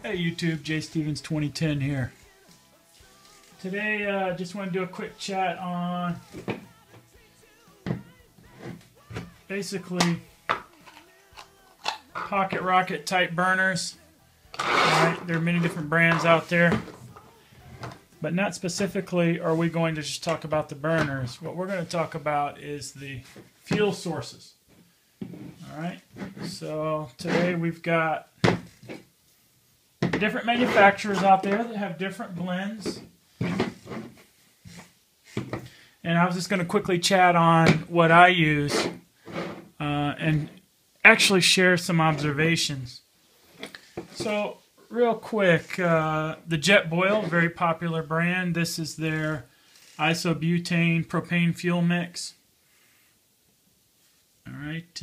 Hey YouTube, J Stevens 2010 here. Today just want to do a quick chat on basically pocket rocket type burners. Alright, there are many different brands out there, but not specifically are we going to just talk about the burners. What we're going to talk about is the fuel sources. Alright, so today we've got different manufacturers out there that have different blends. And I was just going to quickly chat on what I use and actually share some observations. So, real quick, the JetBoil, very popular brand. This is their isobutane propane fuel mix. Alright,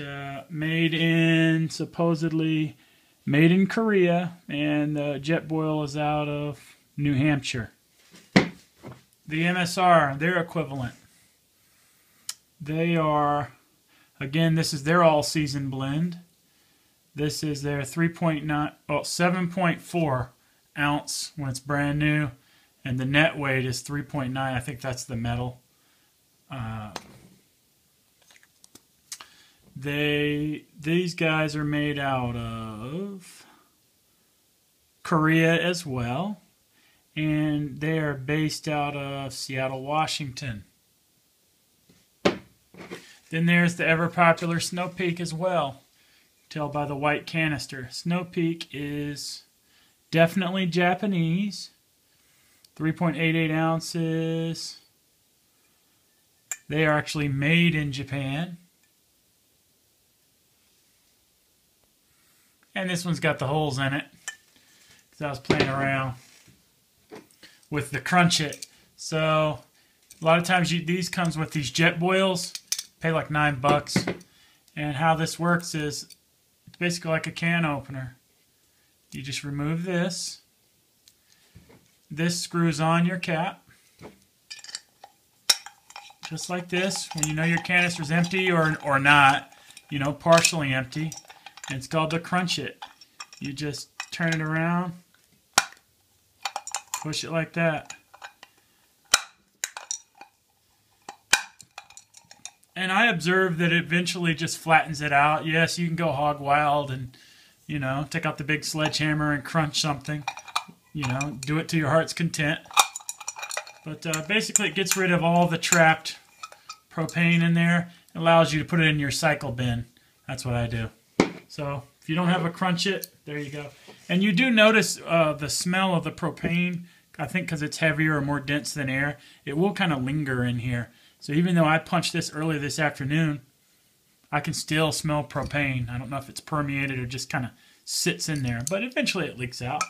supposedly made in Korea, and JetBoil is out of New Hampshire. The MSR, their equivalent. They are, again, this is their all-season blend. This is their 7.4 ounce when it's brand new, and the net weight is 3.9. I think that's the metal. These guys are made out of Korea as well, and they are based out of Seattle, Washington. Then there's the ever popular Snow Peak as well. Tell by the white canister. Snow Peak is definitely Japanese. 3.88 ounces. They are actually made in Japan. And this one's got the holes in it, because I was playing around with the Crunch It. So a lot of times these comes with these JetBoils. Pay like $9. And how this works is it's basically like a can opener. You just remove this. This screws on your cap. Just like this. When you know your canister's empty or not, you know, partially empty. And it's called the Crunch It. You just turn it around, push it like that. And I observed that it eventually just flattens it out. Yes, you can go hog wild and, you know, take out the big sledgehammer and crunch something. You know, do it to your heart's content. But basically it gets rid of all the trapped propane in there. It allows you to put it in your cycle bin. That's what I do. So if you don't have a Crunch It, there you go. And you do notice the smell of the propane, I think because it's heavier or more dense than air, it will kind of linger in here. So even though I punched this earlier this afternoon, I can still smell propane. I don't know if it's permeated or just kind of sits in there, but eventually it leaks out.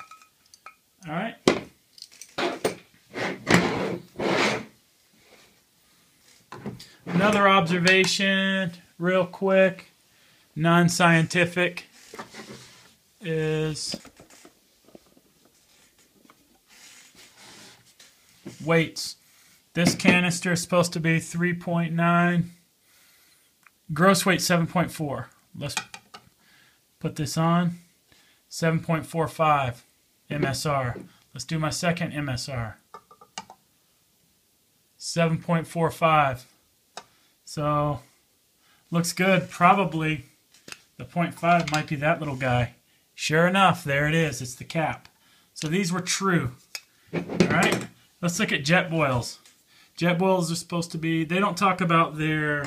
All right. Another observation, real quick, non-scientific, is weights. This canister is supposed to be 3.9. Gross weight 7.4. Let's put this on. 7.45 MSR. Let's do my second MSR. 7.45. So, looks good. Probably the 0.5 might be that little guy. Sure enough, there it is. It's the cap. So these were true. Alright, let's look at JetBoils. JetBoils are supposed to be, they don't talk about their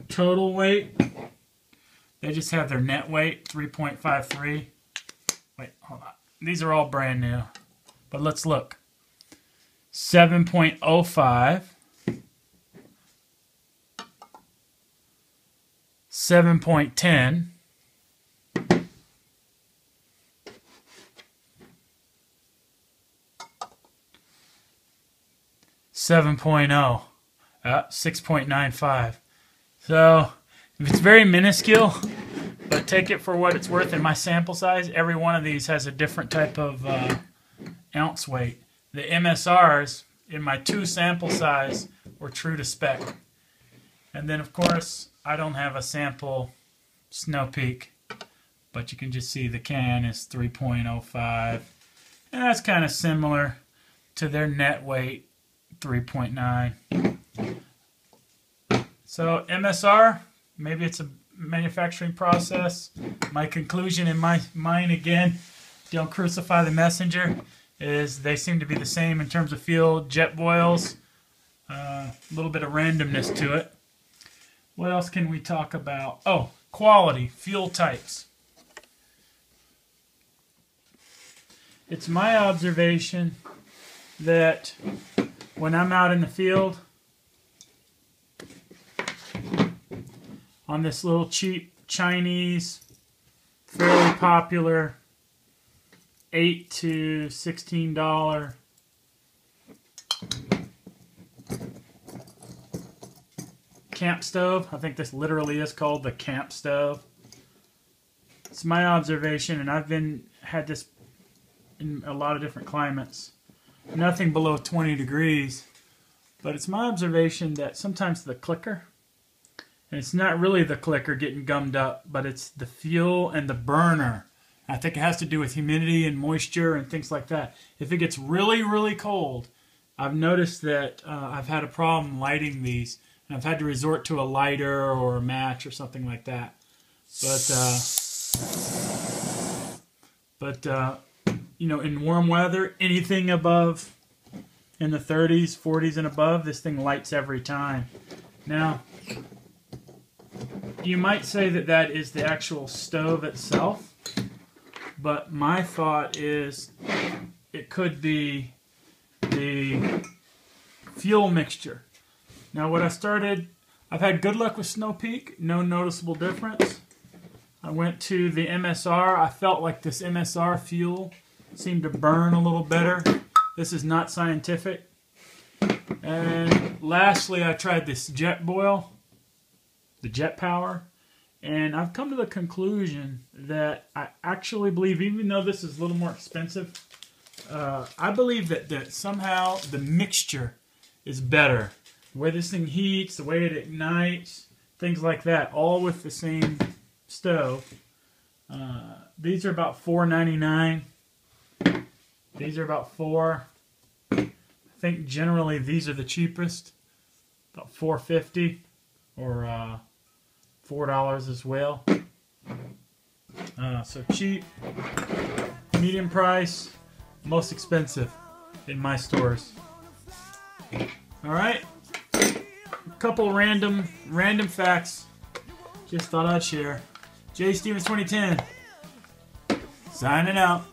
total weight. They just have their net weight, 3.53. Wait, hold on. These are all brand new. But let's look. 7.05. 7.10. 7.0, 6.95. So if it's very minuscule, but take it for what it's worth in my sample size, every one of these has a different type of ounce weight. The MSRs in my 2 sample size were true to spec. And then of course I don't have a sample Snow Peak, but you can just see the can is 3.05, and that's kind of similar to their net weight, 3.9. So MSR, maybe it's a manufacturing process. My conclusion in my mind, again, don't crucify the messenger, is they seem to be the same in terms of feel. JetBoils, a little bit of randomness to it. What else can we talk about? Oh, quality, fuel types. It's my observation that when I'm out in the field on this little cheap Chinese, fairly popular $8 to $16 camp stove. I think this literally is called the camp stove. It's my observation, and I've had this in a lot of different climates. Nothing below 20 degrees, but it's my observation that sometimes the clicker, and it's not really the clicker getting gummed up, but it's the fuel and the burner. I think it has to do with humidity and moisture and things like that. If it gets really, really cold, I've noticed that I've had a problem lighting these, and I've had to resort to a lighter or a match or something like that. But you know, in warm weather, anything above in the 30s, 40s and above, this thing lights every time. Now, you might say that that is the actual stove itself, but my thought is it could be the fuel mixture. Now, I've had good luck with Snow Peak, no noticeable difference. I went to the MSR. I felt like this MSR fuel seemed to burn a little better. This is not scientific. And lastly, I tried this JetBoil, the Jet Power, and I've come to the conclusion that I actually believe, even though this is a little more expensive, I believe that somehow the mixture is better. The way this thing heats, the way it ignites, things like that, all with the same stove. These are about $4.99. These are about $4. I think generally these are the cheapest, about $4.50 or $4 as well. So cheap, medium price, most expensive in my stores. All right, a couple random facts. Just thought I'd share. Jay Stevens 2010, signing out.